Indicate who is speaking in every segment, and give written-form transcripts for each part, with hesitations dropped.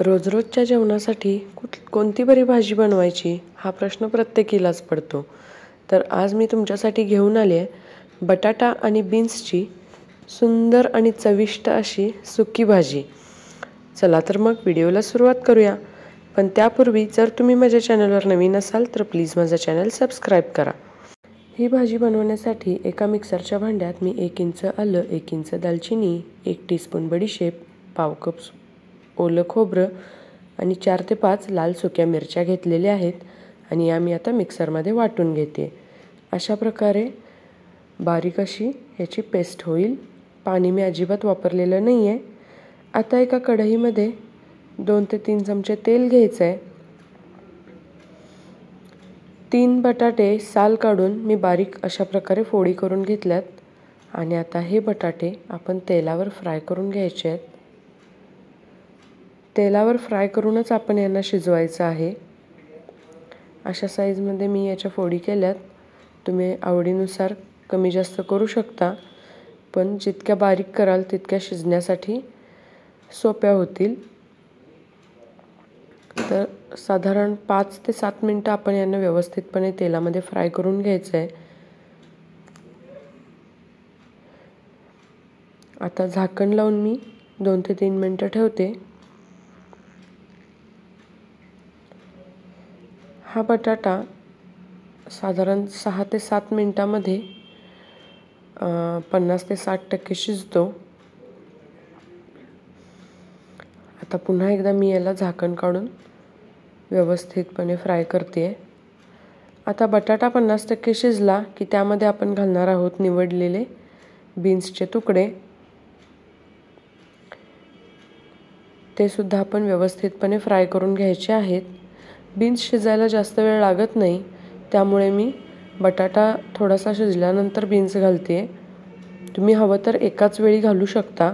Speaker 1: रोजरोजच्या जेवणासाठी कोणती बरी भाजी बनवायची हा प्रश्न प्रत्येकीलाच पडतो. तर आज मी तुमच्यासाठी घेऊन आले आहे बटाटा आणि बीन्सची सुंदर आणि चविष्ट अशी सुकी भाजी. चला तर मग व्हिडिओला सुरुवात करूया. पण त्यापूर्वी जर तुम्ही माझ्या चॅनलवर नवीन असाल तर प्लीज माझा चॅनल सबस्क्राईब करा. ही भाजी बनवण्यासाठी एका मिक्सरच्या भांड्यात मी 1 इंच आलं, 1 इंच दालचिनी, 1 टीस्पून बडीशेप, पाव कप ओलं खोबरं आणि 4 ते 5 लाल सुक्या मिरच्या घेतलेल्या आहेत आणि या मी आता मिक्सरमध्ये वाटून घेते. अशा प्रकारे बारीक अशी ह्याची पेस्ट होईल. पाणी मी अजिबात वापरलेलं नाही आहे. आता एका कढईमध्ये 2 ते 3 चमचे तेल घ्यायचं आहे. 3 बटाटे साल काढून मी बारीक अशा प्रकारे फोडी करून घेतल्यात आणि आता हे बटाटे आपण तेलावर फ्राय करून घ्यायचे आहेत. तेलावर फ्राय करूनच आपण यांना शिजवायचं आहे. अशा साईजमध्ये मी याच्या फोडी केल्यात. तुम्ही आवडीनुसार कमी जास्त करू शकता, पण जितक्या बारीक कराल तितक्या शिजण्यासाठी सोप्या होतील. तर साधारण 5 ते 7 मिनटं आपण यांना व्यवस्थितपणे तेलामध्ये फ्राय करून घ्यायचं आहे. आता झाकण लावून मी 2 ते 3 मिनटं ठेवते. हा बटाटा साधारण 6 ते 7 मिनटामध्ये 50 ते 60% शिजतो. आता पुन्हा एकदा मी याला झाकण काढून व्यवस्थितपणे फ्राय करते. आता बटाटा 50% शिजला की त्यामध्ये आपण घालणार आहोत निवडलेले बीन्सचे तुकडे. ते सुद्धा आपण व्यवस्थितपणे फ्राय करून घ्यायचे आहेत. बीन्स शिजायला जास्त वेळ लागत नाही, त्यामुळे मी बटाटा थोडासा शिजल्यानंतर बीन्स घालते. तुम्ही हवं तर एकाच वेळी घालू शकता.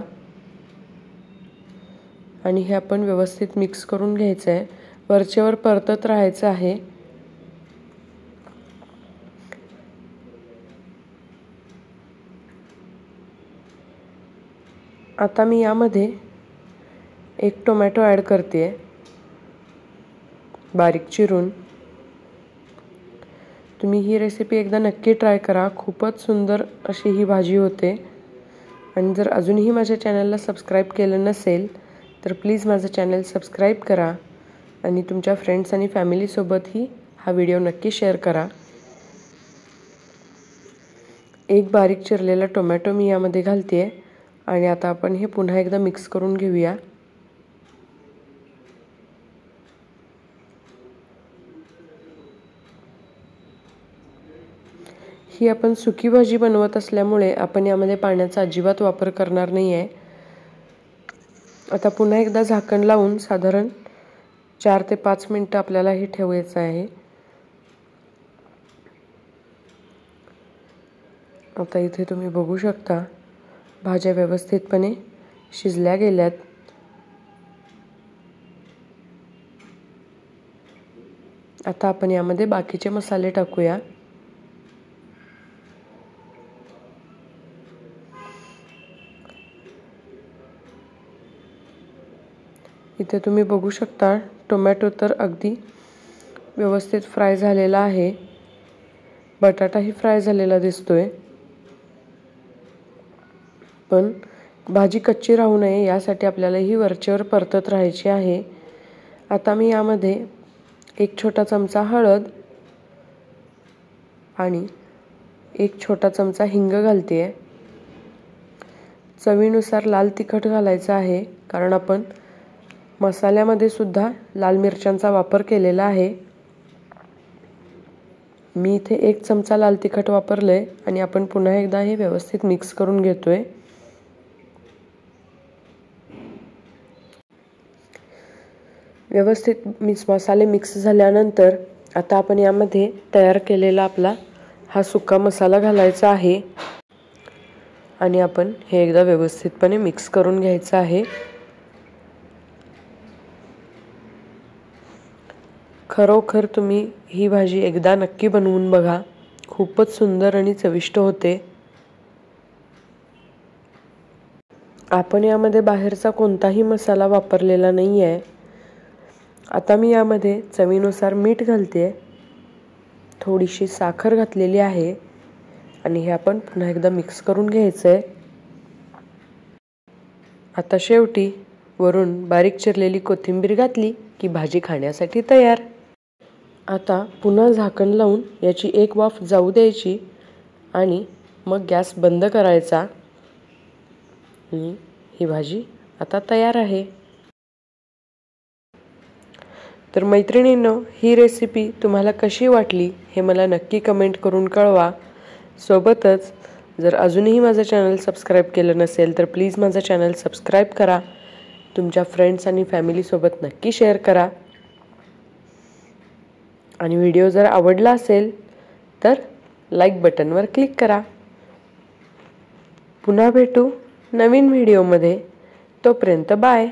Speaker 1: आणि हे आपण व्यवस्थित मिक्स करून घ्यायचं आहे. वरचेवर परतत राहायचं आहे. आता मी यामध्ये 1 टोमॅटो ॲड करते बारीक चिरून. तुम्ही ही रेसिपी एकदा नक्की ट्राय करा. खूपच सुंदर अशी ही भाजी होते. आणि जर अजूनही माझ्या चॅनलला सबस्क्राईब केलं नसेल तर प्लीज माझं चॅनल सबस्क्राईब करा आणि तुमच्या फ्रेंड्स आणि फॅमिलीसोबतही हा व्हिडिओ नक्की शेअर करा. 1 बारीक चिरलेला टोमॅटो मी यामध्ये घालते आणि आता आपण हे पुन्हा एकदा मिक्स करून घेऊया. ही आपण सुकी भाजी बनवत असल्यामुळे आपण यामध्ये पाण्याचा अजिबात वापर करणार नाही आहे. आता पुन्हा एकदा झाकण लावून साधारण 4 ते 5 मिनटं आपल्याला हे ठेवायचं आहे. आता इथे तुम्ही बघू शकता भाज्या व्यवस्थितपणे शिजल्या गेल्यात. आता आपण यामध्ये बाकीचे मसाले टाकूया. इथे तुम्ही बघू शकता टोमॅटो तर अगदी व्यवस्थित फ्राय झालेला आहे. बटाटाही फ्राय झालेला दिसतोय. पण भाजी कच्ची राहू नये यासाठी आपल्याला ही वरचेवर परतत राहायची आहे. आता मी यामध्ये 1 छोटा चमचा हळद आणि 1 छोटा चमचा हिंग घालते. चवीनुसार लाल तिखट घालायचं आहे, कारण आपण मसाल्यामध्ये सुद्धा लाल मिरच्यांचा वापर केलेला आहे. मी इथे 1 चमचा लाल तिखट वापरलंय आणि आपण पुन्हा एकदा हे व्यवस्थित मिक्स करून घेतोय. व्यवस्थित मसाले मिक्स झाल्यानंतर आता आपण यामध्ये तयार केलेला आपला हा सुका मसाला घालायचा आहे आणि आपण हे एकदा व्यवस्थितपणे मिक्स करून घ्यायचं आहे. खरोखर तुम्ही ही भाजी एकदा नक्की बनवून बघा. खूपच सुंदर आणि चविष्ट होते. आपण यामध्ये बाहेरचा कोणताही मसाला वापरलेला नाही आहे. आता मी यामध्ये चवीनुसार मीठ घालते, थोडीशी साखर घातलेली आहे आणि हे आपण पुन्हा एकदा मिक्स करून घ्यायचं आहे. आता शेवटी वरून बारीक चिरलेली कोथिंबीर घातली की भाजी खाण्यासाठी तयार. आता पुन्हा झाकण लावून याची एक वाफ जाऊ द्यायची आणि मग गॅस बंद करायचा. ही भाजी आता तयार आहे. तर मैत्रिणींनो, ही रेसिपी तुम्हाला कशी वाटली हे मला नक्की कमेंट करून कळवा. सोबतच जर अजूनही माझं चॅनल सबस्क्राईब केलं नसेल तर प्लीज माझं चॅनल सबस्क्राईब करा. तुमच्या फ्रेंड्स आणि फॅमिलीसोबत नक्की शेअर करा. आणि व्हिडिओ जर आवडला असेल तर लाईक बटनवर क्लिक करा. पुन्हा भेटू नवीन व्हिडिओमध्ये. तोपर्यंत बाय.